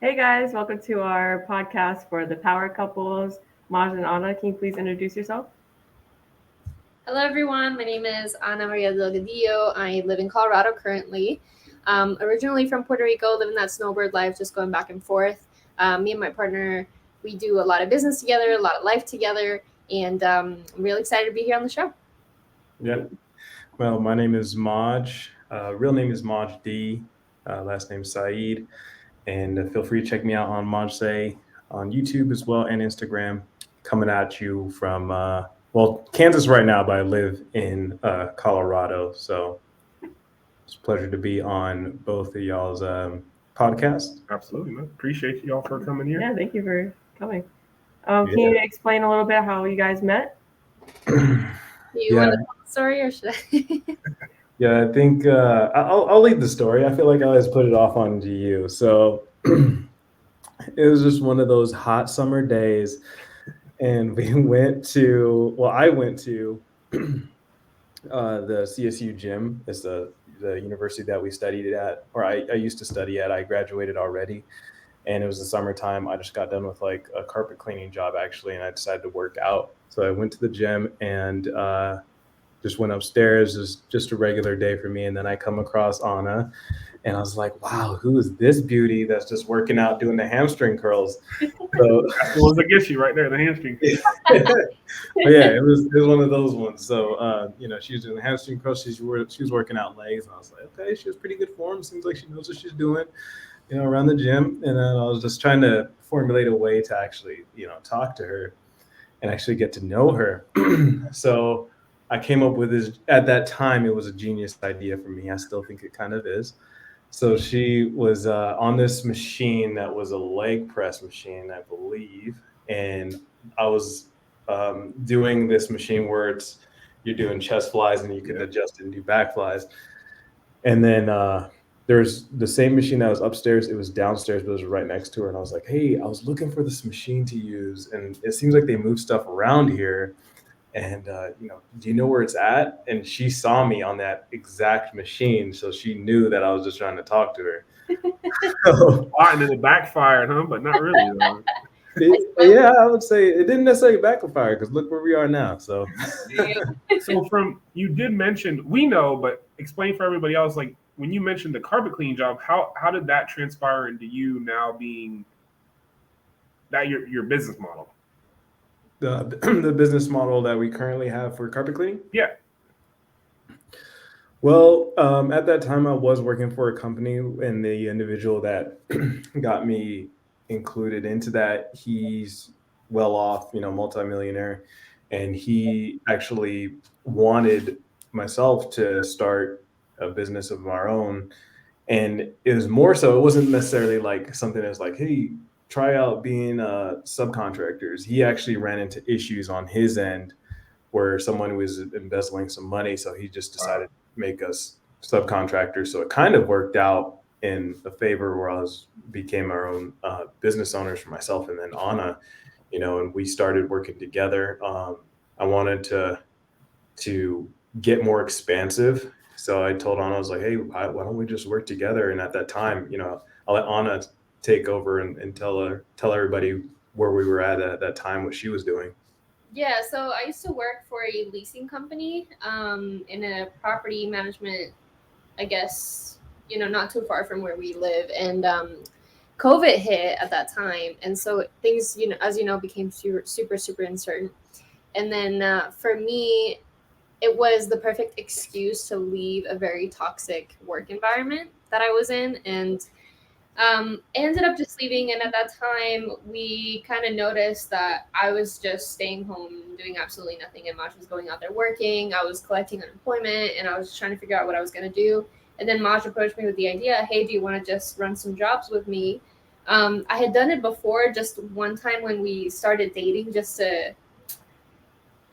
Hey guys, welcome to our podcast for the power couples. Maj and Anna, can you please introduce yourself? Hello, everyone. My name is Ana Maria Delgadillo. I live in Colorado currently. Originally from Puerto Rico, living that snowbird life, just going back and forth. Me and my partner, we do a lot of business together, a lot of life together, and I'm really excited to be here on the show. Yeah. Well, my name is Maj. Real name is Maj D. Last name Sayyid. And feel free to check me out on Maj Say on YouTube as well and Instagram. Coming at you from Kansas right now, but I live in Colorado. So it's a pleasure to be on both of y'all's podcasts. Absolutely, man. Appreciate y'all for coming here. Yeah, thank you for coming. Can you explain a little bit how you guys met? Do you want to tell the story or should I? Yeah, I think I'll lead the story. I feel like I always put it off onto you. So it was just one of those hot summer days, and I went to the CSU gym. It's the university that we studied at, or I used to study at. I graduated already, and it was the summertime. I just got done with like a carpet cleaning job actually, and I decided to work out. So I went to the gym and just went upstairs. It was just a regular day for me. And then I come across Anna and I was like, wow, who is this beauty that's just working out doing the hamstring curls? So That was the issue right there, the hamstring. yeah, it was one of those ones. So she was doing the hamstring curls. She was working out legs, and I was like, okay, she has pretty good form. Seems like she knows what she's doing, around the gym. And then I was just trying to formulate a way to actually, talk to her and actually get to know her. So I came up with this. At that time, it was a genius idea for me. I still think it kind of is. So she was on this machine that was a leg press machine, I believe. And I was doing this machine where you're doing chest flies and you can adjust it and do back flies. And then there's the same machine that was upstairs. It was downstairs, but it was right next to her. And I was like, hey, I was looking for this machine to use. And it seems like they move stuff around here. And, do you know where it's at? And she saw me on that exact machine. So she knew that I was just trying to talk to her. And then it backfired, huh? But not really, though. Yeah, I would say it didn't necessarily backfire because look where we are now. So You did mention, we know, but explain for everybody else, like when you mentioned the carpet cleaning job, how did that transpire into you now being that your business model? The business model that we currently have for carpet cleaning? Yeah. Well, at that time, I was working for a company, and the individual that got me included into that, he's well off, multimillionaire, and he actually wanted myself to start a business of our own. And it was more so, it wasn't necessarily like something that's like, hey, try out being subcontractors. He actually ran into issues on his end where someone was embezzling some money. So he just decided to make us subcontractors. So it kind of worked out in the favor where became our own business owners for myself and then Anna, and we started working together. I wanted to get more expansive. So I told Anna, I was like, hey, why don't we just work together? And at that time, I'll let Anna take over and tell everybody where we were at that time, what she was doing. Yeah, so I used to work for a leasing company in a property management, I guess, not too far from where we live. And COVID hit at that time. And so things, as you know, became super, super, super uncertain. And then for me, it was the perfect excuse to leave a very toxic work environment that I was in. And ended up just leaving. And at that time, we kind of noticed that I was just staying home doing absolutely nothing. And Maj was going out there working. I was collecting unemployment and I was trying to figure out what I was going to do. And then Maj approached me with the idea, hey, do you want to just run some jobs with me? I had done it before, just one time when we started dating, just to,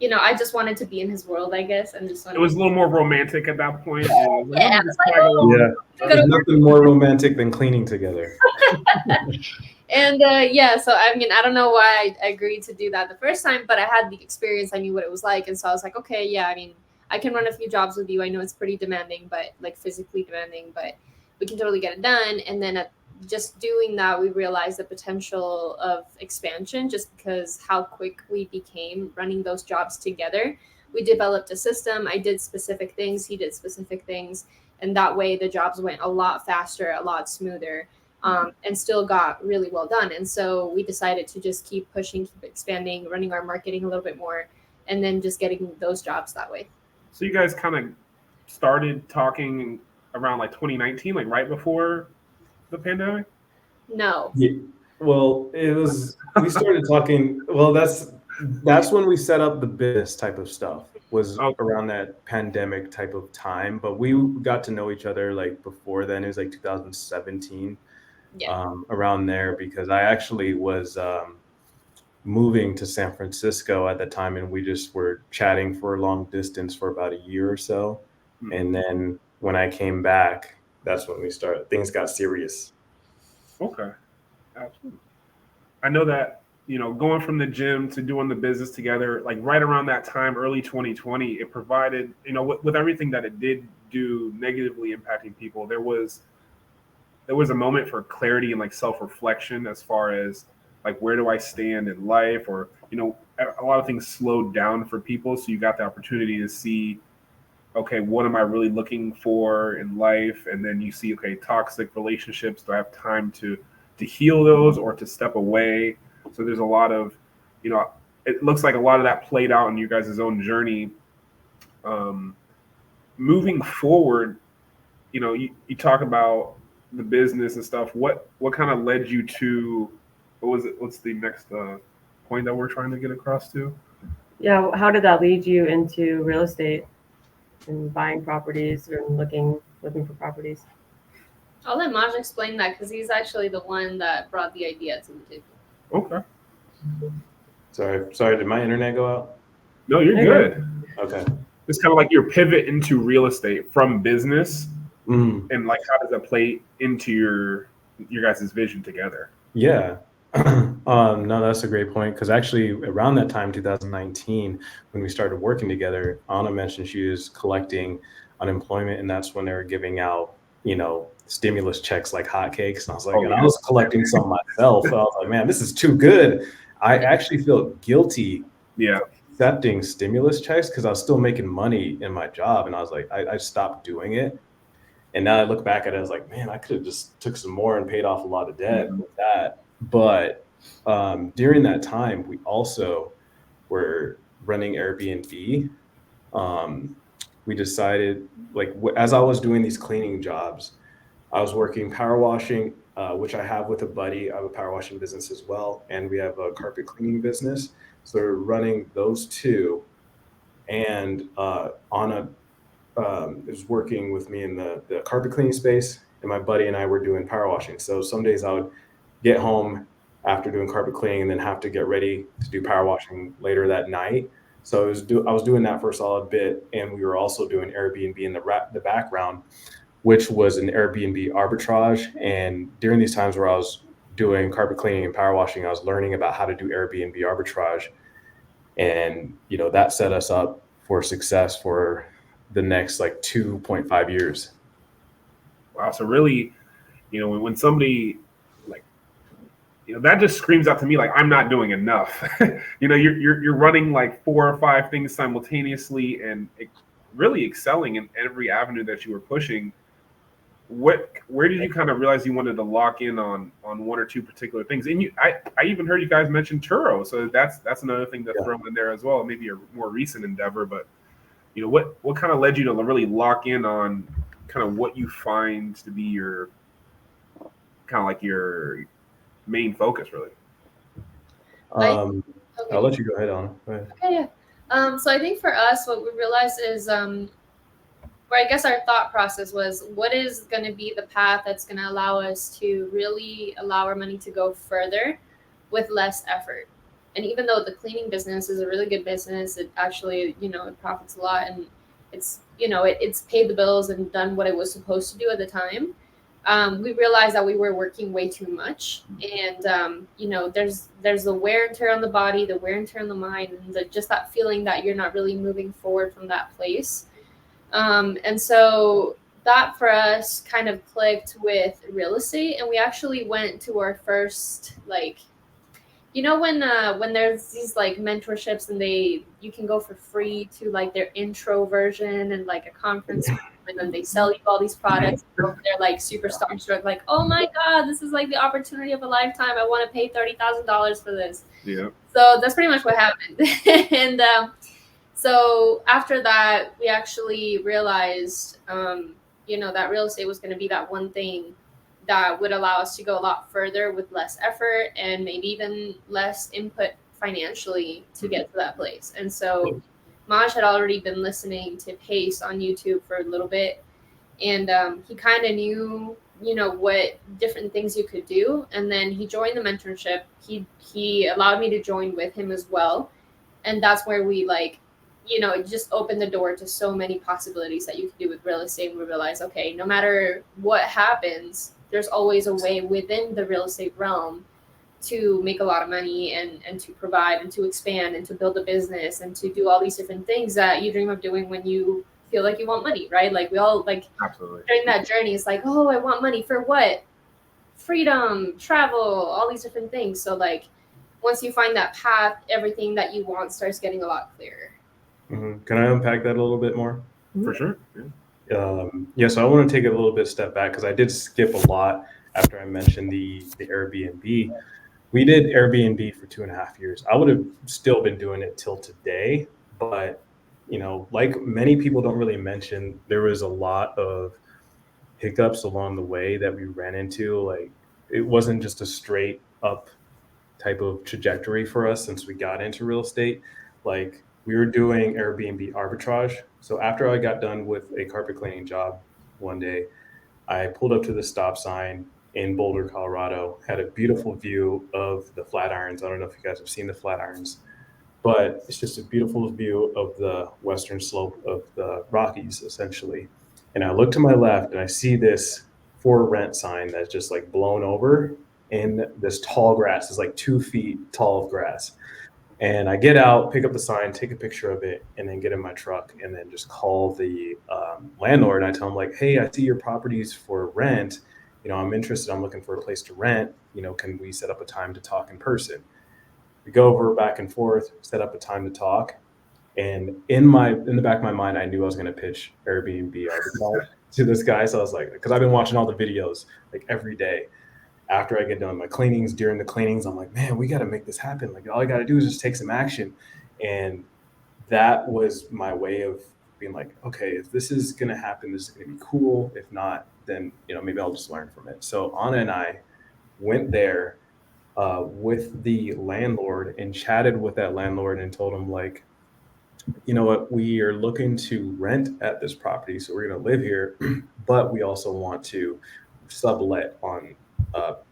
I just wanted to be in his world, I guess. And just It was a little more romantic at that point. Yeah, There's nothing more romantic than cleaning together. And so I mean, I don't know why I agreed to do that the first time, but I had the experience. I knew what it was like, and so I was like, okay, yeah. I mean, I can run a few jobs with you. I know it's pretty demanding, but like physically demanding, but we can totally get it done. And then just doing that, we realized the potential of expansion just because how quick we became running those jobs together. We developed a system. I did specific things. He did specific things. And that way the jobs went a lot faster, a lot smoother, and still got really well done. And so we decided to just keep pushing, keep expanding, running our marketing a little bit more, and then just getting those jobs that way. So you guys kind of started talking around like 2019, like right before the pandemic? No. Yeah. Well, we started talking. Well, that's when we set up the business type of stuff, was Okay. around that pandemic type of time. But we got to know each other like before then. It was like 2017, Yeah. around there, because I actually was moving to San Francisco at the time, and we just were chatting for long distance for about a year or so. And then when I came back, that's when things got serious. Okay. Absolutely. I know that, going from the gym to doing the business together, like right around that time, early 2020, it provided, with everything that it did do negatively impacting people, there was a moment for clarity and like self-reflection as far as like, where do I stand in life? Or, a lot of things slowed down for people. So you got the opportunity to see, okay, what am I really looking for in life? And then you see, okay, toxic relationships, do I have time to heal those or to step away? So there's a lot of, it looks like a lot of that played out in you guys' own journey. Moving forward, you talk about the business and stuff. What kind of led you to, what's the next point that we're trying to get across to? Yeah, how did that lead you into real estate and buying properties or looking for properties? I'll let Maj explain that because he's actually the one that brought the idea to the table. Okay. Sorry, did my internet go out? No, you're good. Okay. It's kind of like your pivot into real estate from business, and like how does that play into your guys' vision together? Yeah. No, that's a great point, because actually around that time, 2019, when we started working together, Anna mentioned she was collecting unemployment, and that's when they were giving out, stimulus checks like hotcakes. And I was like, and I was collecting some myself. I was like, man, this is too good. I actually feel guilty accepting stimulus checks because I was still making money in my job, and I was like, I stopped doing it. And now I look back at it, I was like, man, I could have just took some more and paid off a lot of debt with that. But during that time, we also were running Airbnb. We decided, like, as I was doing these cleaning jobs, I was working power washing, which I have with a buddy. I have a power washing business as well, and we have a carpet cleaning business. So we're running those two. And Anna is working with me in the carpet cleaning space, and my buddy and I were doing power washing. So some days I would get home after doing carpet cleaning and then have to get ready to do power washing later that night. So I was doing that for a solid bit, and we were also doing Airbnb in the background, which was an Airbnb arbitrage. And during these times where I was doing carpet cleaning and power washing, I was learning about how to do Airbnb arbitrage, and that set us up for success for the next like 2.5 years. Wow. So really, when somebody like, that just screams out to me like I'm not doing enough. You're running like 4 or 5 things simultaneously and really excelling in every avenue that you were pushing. Where did you kind of realize you wanted to lock in on 1 or 2 particular things? And I even heard you guys mention Turo, so that's another thing to throw in there as well. Maybe a more recent endeavor, but what kind of led you to really lock in on kind of what you find to be your kind of like your main focus, really? I'll let you go ahead, Anna. Go ahead. Okay, yeah. So I think for us, what we realized is, where I guess our thought process was, what is going to be the path that's going to allow us to really allow our money to go further with less effort? And even though the cleaning business is a really good business, it actually, it profits a lot, and it's, it's paid the bills and done what it was supposed to do at the time. We realized that we were working way too much, and there's the wear and tear on the body, the wear and tear on the mind, and just that feeling that you're not really moving forward from that place. And so that for us kind of clicked with real estate, and we actually went to our first like, you know, when there's these like mentorships and you can go for free to like their intro version and like a conference room, and then they sell you all these products. They're like super starstruck, like, oh my god, this is like the opportunity of a lifetime. I want to pay $30,000 for this. Yeah. So that's pretty much what happened. And so after that, we actually realized, you know, that real estate was going to be that one thing that would allow us to go a lot further with less effort and maybe even less input financially to get to that place. And so Maj had already been listening to Pace on YouTube for a little bit, and he kind of knew, you know, what different things you could do. And then he joined the mentorship. He allowed me to join with him as well, and that's where we like, you know, it just opened the door to so many possibilities that you can do with real estate. And we realized, okay, no matter what happens, there's always a way within the real estate realm to make a lot of money and to provide and to expand and to build a business and to do all these different things that you dream of doing when you feel like you want money, right? Like we all like Absolutely. during that journey, it's like, oh, I want money for what? Freedom, travel, all these different things. So like once you find that path, everything that you want starts getting a lot clearer. Mm-hmm. Can I unpack that a little bit more? For sure. Yeah. So I want to take a little bit step back because I did skip a lot after I mentioned the Airbnb. We did Airbnb for 2.5 years. I would have still been doing it till today, but you know, like many people don't really mention, there was a lot of hiccups along the way that we ran into. Like it wasn't just a straight up type of trajectory for us since we got into real estate. Like we were doing Airbnb arbitrage. So after I got done with a carpet cleaning job one day, I pulled up to the stop sign in Boulder, Colorado, had a beautiful view of the Flatirons. I don't know if you guys have seen the Flatirons, but it's just a beautiful view of the western slope of the Rockies, essentially. And I look to my left and I see this for rent sign that's just like blown over, and this tall grass is like 2 feet tall of grass. And I get out, pick up the sign, take a picture of it, and then get in my truck and then just call the landlord. And I tell him like, hey, I see your properties for rent. You know, I'm interested. I'm looking for a place to rent. You know, can we set up a time to talk in person? We go over back and forth, set up a time to talk. And in the back of my mind, I knew I was going to pitch Airbnb arbitrage to this guy. So I was like, because I've been watching all the videos like every day. After I get done my cleanings, during the cleanings, I'm like, man, we got to make this happen. Like all I got to do is just take some action. And that was my way of being like, okay, if this is going to happen, this is going to be cool. If not, then, you know, maybe I'll just learn from it. So Anna and I went there with the landlord and chatted with that landlord and told him like, you know what, we are looking to rent at this property. So we're going to live here, but we also want to sublet on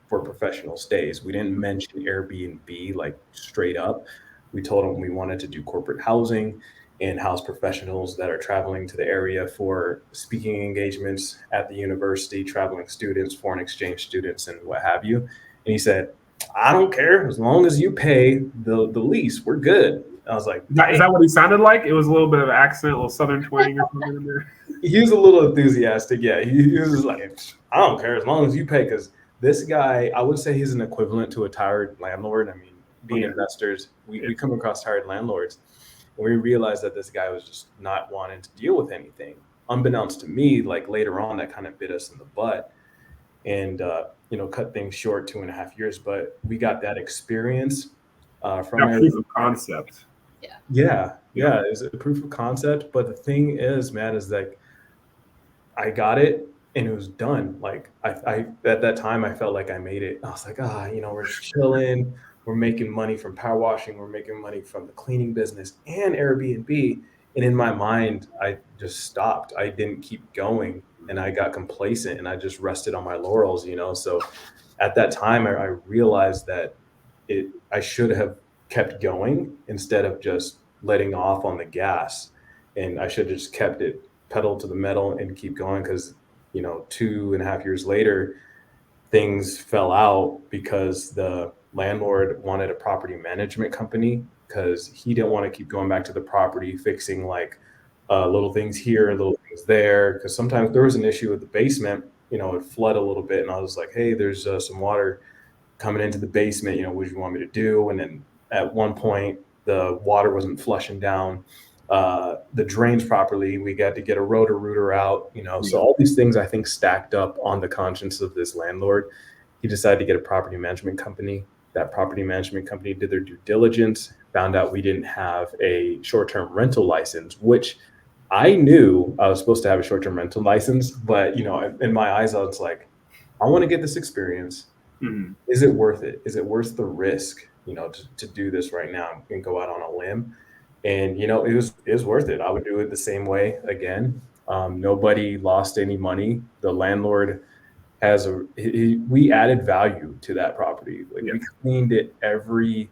for professional stays. We didn't mention Airbnb like straight up. We told them we wanted to do corporate housing and house professionals that are traveling to the area for speaking engagements at the university, traveling students, foreign exchange students, and what have you. And he said, I don't care as long as you pay the lease, we're good. I was like, Is that what he sounded like? It was a little bit of an accent, a little southern twang or something in there. He was a little enthusiastic. Yeah, he was like, I don't care as long as you pay. Because this guy, I would say he's an equivalent to a tired landlord. I mean, being investors, we come across tired landlords. And we realized that this guy was just not wanting to deal with anything. Unbeknownst to me, like later on, that kind of bit us in the butt and, you know, cut things short 2.5 years. But we got that experience from that proof of concept. Yeah, it was a proof of concept. But the thing is, man, is like I got it and it was done. Like I at that time I felt like I made it. I was like, you know, we're just chilling, we're making money from power washing, we're making money from the cleaning business and Airbnb. And in my mind, I just stopped. I didn't keep going and I got complacent and I just rested on my laurels, you know. So at that time I realized that I should have kept going instead of just letting off on the gas, and I should have just kept it pedal to the metal and keep going. Because, you know, 2.5 years later things fell out because the landlord wanted a property management company because he didn't want to keep going back to the property fixing like little things here, little things there. Because sometimes there was an issue with the basement, it flooded a little bit, and I was like, hey, there's some water coming into the basement, what do you want me to do? And then at one point, the water wasn't flushing down the drains properly. We got to get a rotor rooter out, so all these things I think stacked up on the conscience of this landlord. He decided to get a property management company. That property management company did their due diligence, found out we didn't have a short-term rental license, which I knew I was supposed to have a short-term rental license, but in my eyes, I was like, I want to get this experience. Is it worth it? Is it worth the risk, to do this right now and go out on a limb? And it was worth it. I would do it the same way again. Nobody lost any money. The landlord has we added value to that property. Like we cleaned it every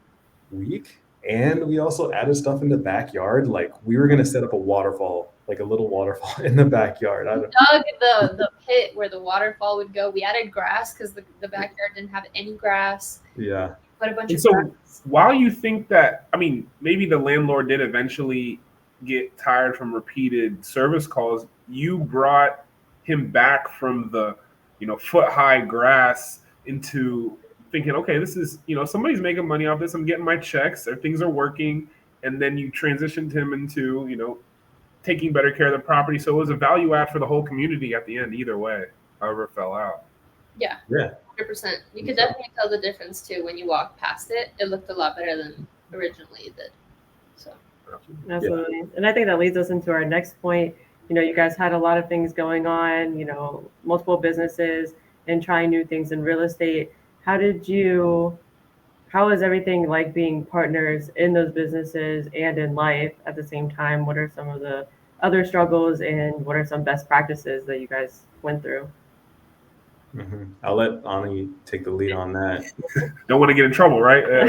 week, and we also added stuff in the backyard. Like we were gonna set up a waterfall, like a little waterfall in the backyard. Dug the pit where the waterfall would go. We added grass because the backyard didn't have any grass. Yeah. Put a bunch And of so grass. while you think that, I mean, maybe the landlord did eventually get tired from repeated service calls, you brought him back from the, foot high grass into thinking, okay, this is, somebody's making money off this. I'm getting my checks, or things are working. And then you transitioned him into, taking better care of the property. So it was a value add for the whole community at the end, either way, however it fell out. Yeah. Yeah. 100%. You could definitely tell the difference too when you walk past it. It looked a lot better than originally it did. So. Absolutely. Yeah. And I think that leads us into our next point. You guys had a lot of things going on, multiple businesses and trying new things in real estate. How is everything like being partners in those businesses and in life at the same time? What are some of the other struggles and what are some best practices that you guys went through? Mm-hmm. I'll let Ani take the lead on that. Don't want to get in trouble, right? I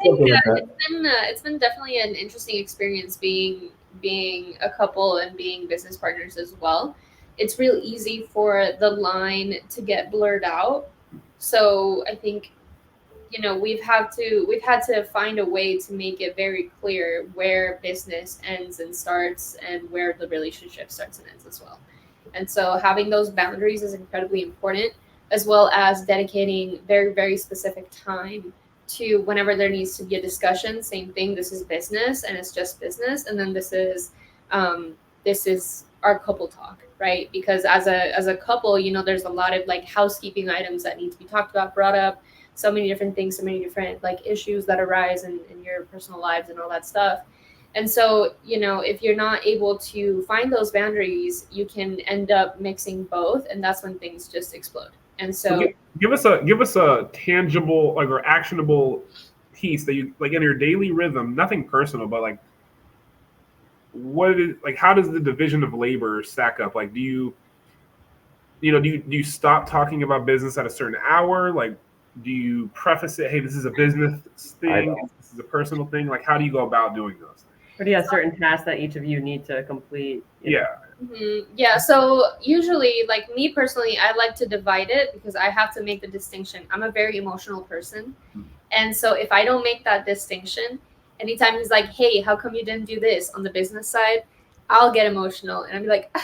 think it's been definitely an interesting experience being a couple and being business partners as well. It's real easy for the line to get blurred out. So I think we've had to find a way to make it very clear where business ends and starts and where the relationship starts and ends as well. And so having those boundaries is incredibly important, as well as dedicating very, very specific time to whenever there needs to be a discussion. Same thing. This is business and it's just business. And then this is our couple talk, right? Because as a couple, there's a lot of like housekeeping items that need to be talked about, brought up, so many different things, so many different like issues that arise in your personal lives and all that stuff. And so, if you're not able to find those boundaries, you can end up mixing both, and that's when things just explode. And so give us a tangible, like, or actionable piece that you like in your daily rhythm, nothing personal, but like how does the division of labor stack up? Like, do you stop talking about business at a certain hour? Like, do you preface it, hey, this is a business thing, this is a personal thing? Like, how do you go about doing those things? Or do you have certain tasks that each of you need to complete? Yeah. Mm-hmm. Yeah. So usually, like me personally, I like to divide it because I have to make the distinction. I'm a very emotional person. And so if I don't make that distinction, anytime he's like, hey, how come you didn't do this on the business side? I'll get emotional and I'll be like,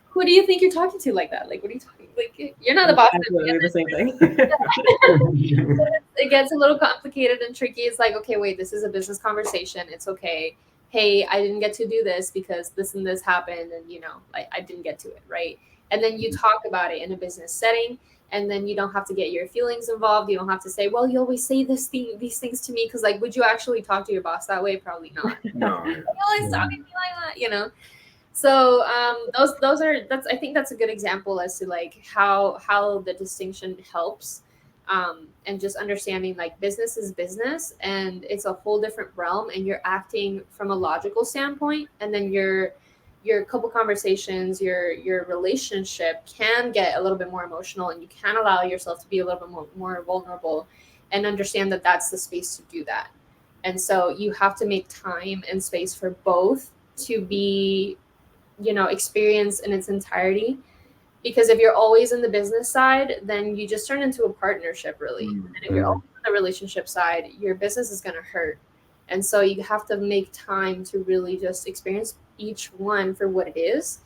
who do you think you're talking to like that? Like, what are you talking? Like, you're not the boss. Absolutely the same thing. It gets a little complicated and tricky. It's like, okay, wait, this is a business conversation. It's okay. Hey, I didn't get to do this because this and this happened, and I didn't get to it, right? And then you talk about it in a business setting, and then you don't have to get your feelings involved. You don't have to say, well, you always say these things to me, because like, would you actually talk to your boss that way? Probably not. No. You always talking to me like that, So I think that's a good example as to like how the distinction helps. And just understanding like business is business and it's a whole different realm, and you're acting from a logical standpoint, and then your couple conversations, your relationship can get a little bit more emotional, and you can allow yourself to be a little bit more vulnerable, and understand that that's the space to do that. And so you have to make time and space for both to be experienced in its entirety. Because if you're always in the business side, then you just turn into a partnership, really. And if you're always on the relationship side, your business is going to hurt. And so you have to make time to really just experience each one for what it is,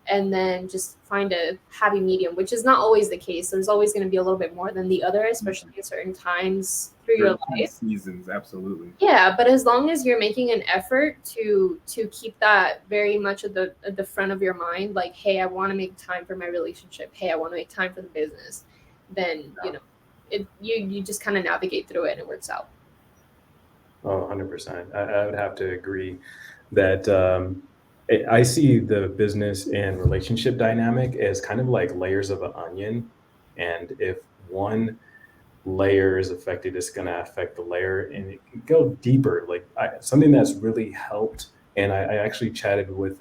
and then just find a happy medium, which is not always the case. There's always going to be a little bit more than the other, especially at certain times through your life. Seasons, absolutely. Yeah, but as long as you're making an effort to keep that very much at the front of your mind, like, hey, I want to make time for my relationship. Hey, I want to make time for the business. Then you just kind of navigate through it and it works out. Oh, 100%. I would have to agree that I see the business and relationship dynamic as kind of like layers of an onion. And if one layer is affected, it's going to affect the layer and it can go deeper. Like something that's really helped. And I actually chatted with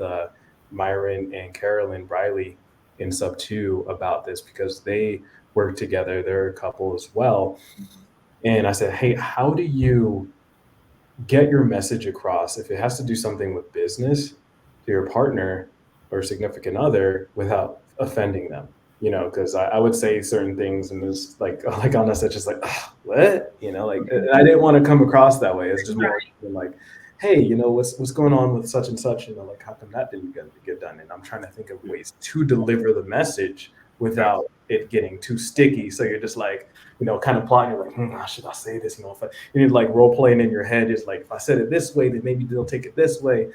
Myron and Carolyn Briley in Sub 2 about this because they work together. They're a couple as well. And I said, hey, how do you get your message across if it has to do something with business to your partner or significant other without offending them? You know, because I would say certain things and it's like on us, it's just like, what? You know, like I didn't want to come across that way. It's just more like, hey, you know, what's going on with such and such? You know, like how come that didn't get done? And I'm trying to think of ways to deliver the message without it getting too sticky. So you're just like, you know, kind of plotting, you're like, should I say this? You know, if you need like role playing in your head, is like, if I said it this way, then maybe they'll take it this way.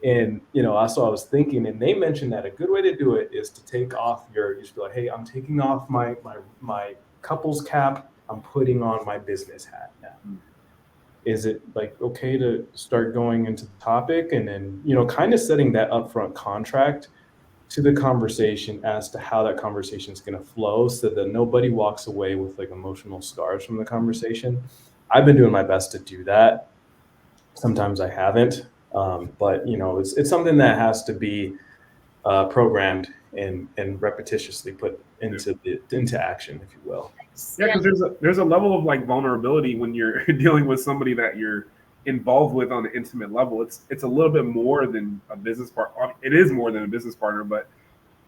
And, you know, I was thinking, and they mentioned that a good way to do it is to take off you just be like, hey, I'm taking off my couple's cap. I'm putting on my business hat now. Is it like, okay to start going into the topic and then, you know, kind of setting that upfront contract to the conversation as to how that conversation is going to flow so that nobody walks away with like emotional scars from the conversation. I've been doing my best to do that. Sometimes I haven't, but you know, it's something that has to be programmed and repetitiously put into action, if you will. Yeah, because there's a level of like vulnerability when you're dealing with somebody that you're involved with on an intimate level. It's a little bit more than a business partner. It is more than a business partner, but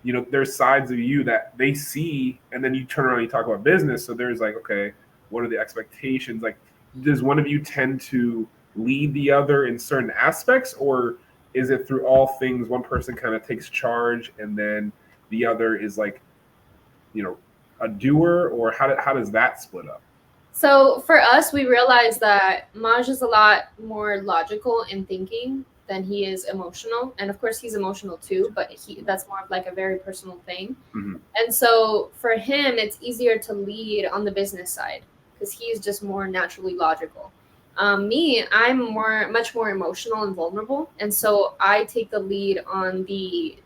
you know, there's sides of you that they see, and then you turn around and you talk about business. So there's like, okay, what are the expectations? Like, does one of you tend to lead the other in certain aspects, or is it through all things one person kind of takes charge and then the other is like, you know, a doer, or how does that split up? So for us, we realized that Maj is a lot more logical in thinking than he is emotional. And of course he's emotional too, but that's more of like a very personal thing. Mm-hmm. And so for him, it's easier to lead on the business side because he's just more naturally logical. Me, I'm much more emotional and vulnerable. And so I take the lead on the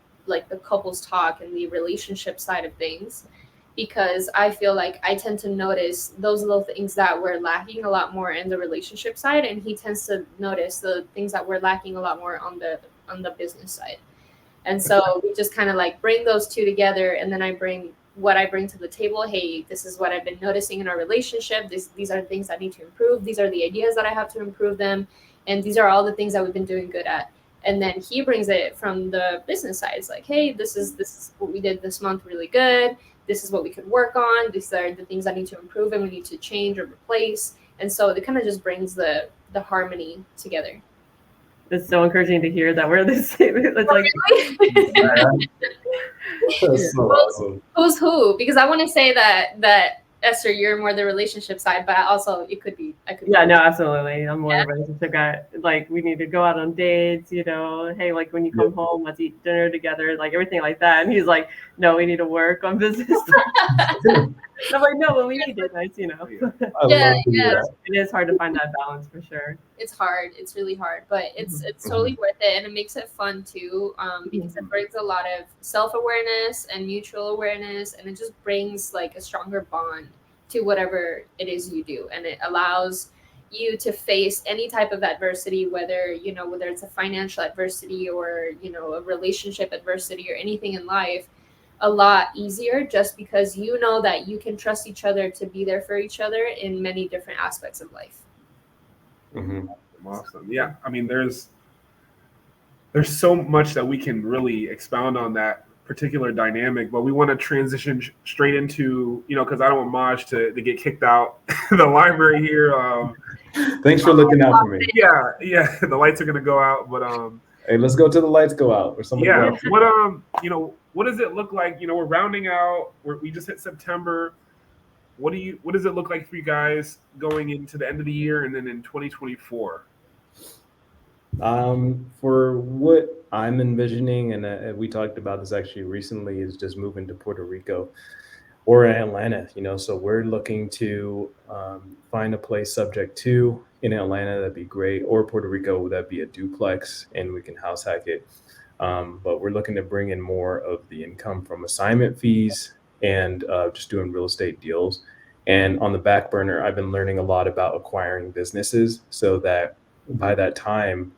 couples talk and the relationship side of things, because I feel like I tend to notice those little things that we're lacking a lot more in the relationship side, and he tends to notice the things that we're lacking a lot more on the business side. And so we just kind of like bring those two together, and then I bring what I bring to the table. Hey, this is what I've been noticing in our relationship. These are the things I need to improve. These are the ideas that I have to improve them, and these are all the things that we've been doing good at. And then he brings it from the business side. It's like, hey, this is what we did this month really good. This is what we could work on. These are the things I need to improve and we need to change or replace. And so it kind of just brings the harmony together. It's so encouraging to hear that we're the same. It's like, That's so awesome. Who's who? Because I want to say that Esther, you're more the relationship side, but also it could be. Yeah, no, absolutely. I'm more the relationship guy. Like, we need to go out on dates, you know, hey, like when you come home, let's eat dinner together, like everything like that. And he's like, no, we need to work on business. I'm like, no, well, we need it, nice, you know. Yeah. It is hard to find that balance for sure. It's hard. It's really hard, but it's totally worth it, and it makes it fun too, because it brings a lot of self-awareness and mutual awareness, and it just brings like a stronger bond to whatever it is you do, and it allows you to face any type of adversity, whether it's a financial adversity or a relationship adversity or anything in life, a lot easier, just because you know that you can trust each other to be there for each other in many different aspects of life. Awesome. Yeah, I mean, there's so much that we can really expound on that particular dynamic, but we want to transition straight into, because I don't want Maj to get kicked out the library here. Thanks for looking out for me. Yeah, the lights are gonna go out, but Hey, let's go till the lights go out, or somebody yeah. go. What does it look like? We're rounding out. We just hit September. What does it look like for you guys going into the end of the year and then in 2024? For what I'm envisioning, and we talked about this actually recently, is just moving to Puerto Rico or Atlanta. So we're looking to find a place subject to in Atlanta. That'd be great, or Puerto Rico. That'd be a duplex, and we can house hack it. But we're looking to bring in more of the income from assignment fees and just doing real estate deals. And on the back burner, I've been learning a lot about acquiring businesses, so that by that time,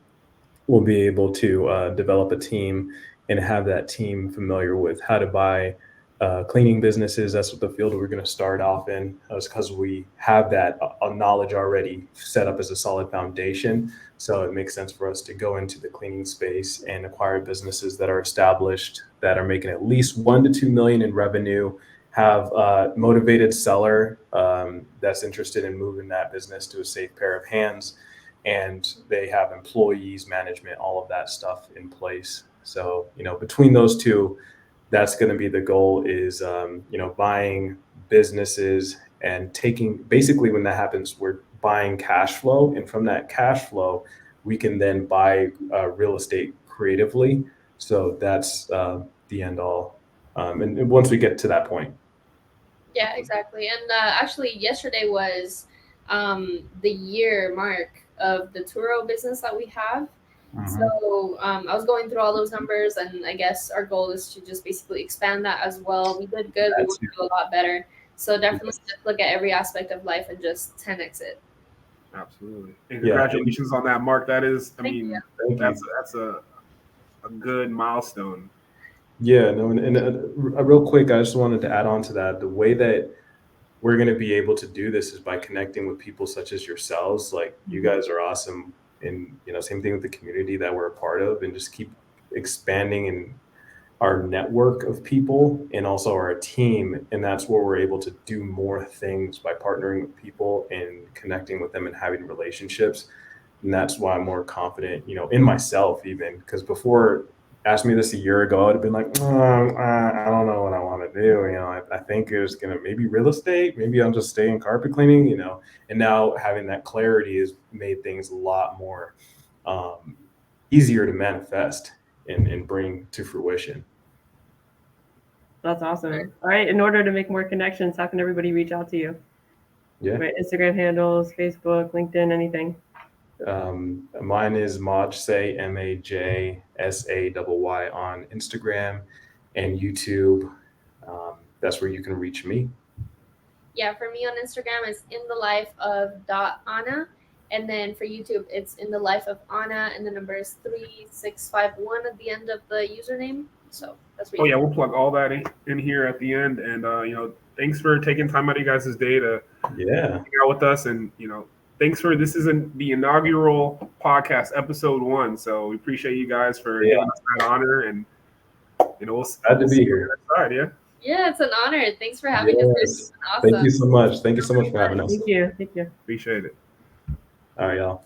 we'll be able to develop a team and have that team familiar with how to buy cleaning businesses. That's what the field we're going to start off in, because we have that knowledge already set up as a solid foundation. So it makes sense for us to go into the cleaning space and acquire businesses that are established, that are making at least 1 to 2 million in revenue, have a motivated seller that's interested in moving that business to a safe pair of hands, and they have employees, management, all of that stuff in place. So, between those two, that's going to be the goal, is, buying businesses and basically when that happens, we're buying cash flow. And from that cash flow, we can then buy real estate creatively. So that's the end all. And once we get to that point. Yeah, exactly. And actually, yesterday was the year mark of the Turo business that we have. So I was going through all those numbers, and I guess our goal is to just basically expand that as well. We did good. We want to do a lot better. So definitely just look at every aspect of life and just 10x it. Absolutely. And congratulations on that, Mark. That is, that's a good milestone. Yeah, no, and real quick, I just wanted to add on to that. The way that we're going to be able to do this is by connecting with people such as yourselves. Like, you guys are awesome, and same thing with the community that we're a part of, and just keep expanding in our network of people and also our team. And that's where we're able to do more things, by partnering with people and connecting with them and having relationships. And that's why I'm more confident, in myself, even because before, asked me this a year ago, I'd have been like, I don't know what I want to do. I think it's going to maybe real estate, maybe I'll just stay in carpet cleaning, and now having that clarity has made things a lot more easier to manifest and bring to fruition. That's awesome. All right. In order to make more connections, how can everybody reach out to you? Yeah. Right. Instagram handles, Facebook, LinkedIn, anything. Mine is Majsay, MAJSAYY on Instagram and YouTube. That's where you can reach me. Yeah, for me on Instagram, it's in the life of .Anna. And then for YouTube, it's in the life of Anna, and the number is 3651 at the end of the username. So that's what we'll plug all that in here at the end. And thanks for taking time out of you guys' day to hang out with us. And thanks for this is the inaugural podcast, episode 1. So we appreciate you guys for giving us that honor, and we'll glad to be here. Side, yeah, it's an honor. Thanks for having us. Awesome. Thank you so much. Thank you so much for having us. Thank you. Appreciate it. All right, y'all.